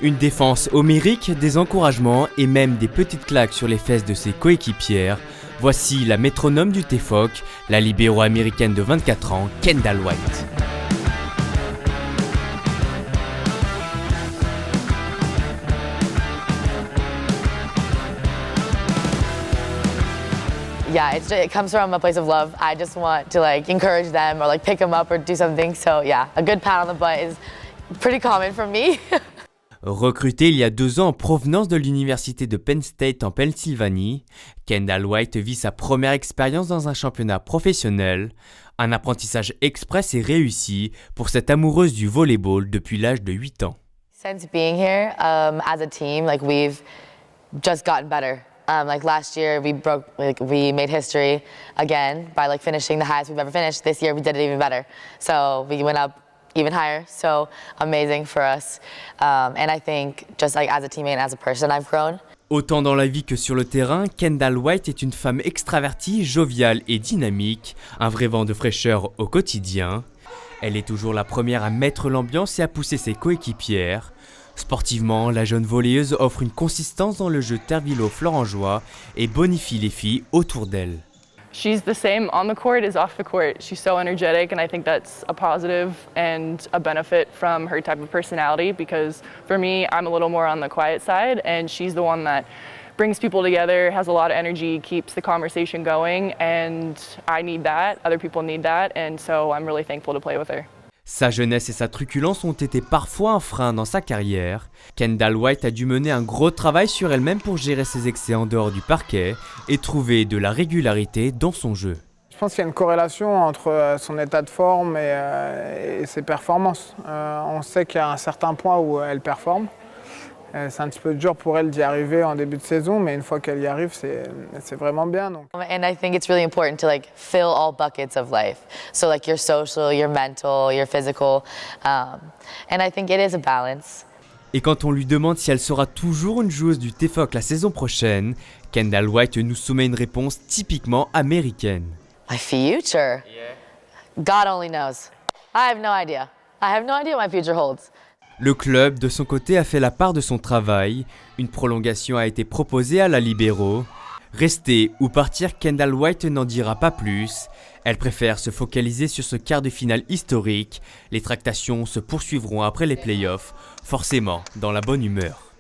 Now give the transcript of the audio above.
Une défense homérique, des encouragements et même des petites claques sur les fesses de ses coéquipières. Voici la métronome du TFOC, la libéro américaine de 24 ans, Kendall White. Yeah, it comes from a place of love. I just want to encourage them or pick them up or do something. So yeah, a good pat on the butt is pretty common for me. Recrutée il y a 2 ans en provenance de l'université de Penn State en Pennsylvanie, Kendall White vit sa première expérience dans un championnat professionnel, un apprentissage express et réussi pour cette amoureuse du volleyball depuis l'âge de 8 ans. Since being here, as a team, we've just gotten better. Last year, we made history again by finishing the highest we've ever finished. This year, we did it even better. So we went up even higher. So amazing for us. And I think just as a teammate and as a person, I've grown. Autant dans la vie que sur le terrain, Kendall White est une femme extravertie, joviale et dynamique, un vrai vent de fraîcheur au quotidien. Elle est toujours la première à mettre l'ambiance et à pousser ses coéquipières. Sportivement, la jeune volleyeuse offre une consistance dans le jeu tervillo-florangeois et bonifie les filles autour d'elle. She's the same on the court as off the court. She's so energetic, and I think that's a positive and a benefit from her type of personality, because for me, I'm a little more on the quiet side, and she's the one that brings people together, has a lot of energy, keeps the conversation going, and I need that, other people need that, and so I'm really thankful to play with her. Sa jeunesse et sa truculence ont été parfois un frein dans sa carrière. Kendall White a dû mener un gros travail sur elle-même pour gérer ses excès en dehors du parquet et trouver de la régularité dans son jeu. Je pense qu'il y a une corrélation entre son état de forme et ses performances. On sait qu'il y a un certain point où elle performe. C'est un petit peu dur pour elle d'y arriver en début de saison, mais une fois qu'elle y arrive, c'est vraiment bien. Donc. And I think it's really important to fill all buckets of life. So your social, your mental, your physical. And I think it is a balance. Et quand on lui demande si elle sera toujours une joueuse du TFOC la saison prochaine, Kendall White nous soumet une réponse typiquement américaine. My future? Yeah. God only knows. I have no idea. I have no idea what my future holds. Le club, de son côté, a fait la part de son travail. Une prolongation a été proposée à la libéro. Rester ou partir, Kendall White n'en dira pas plus. Elle préfère se focaliser sur ce quart de finale historique. Les tractations se poursuivront après les playoffs, forcément dans la bonne humeur.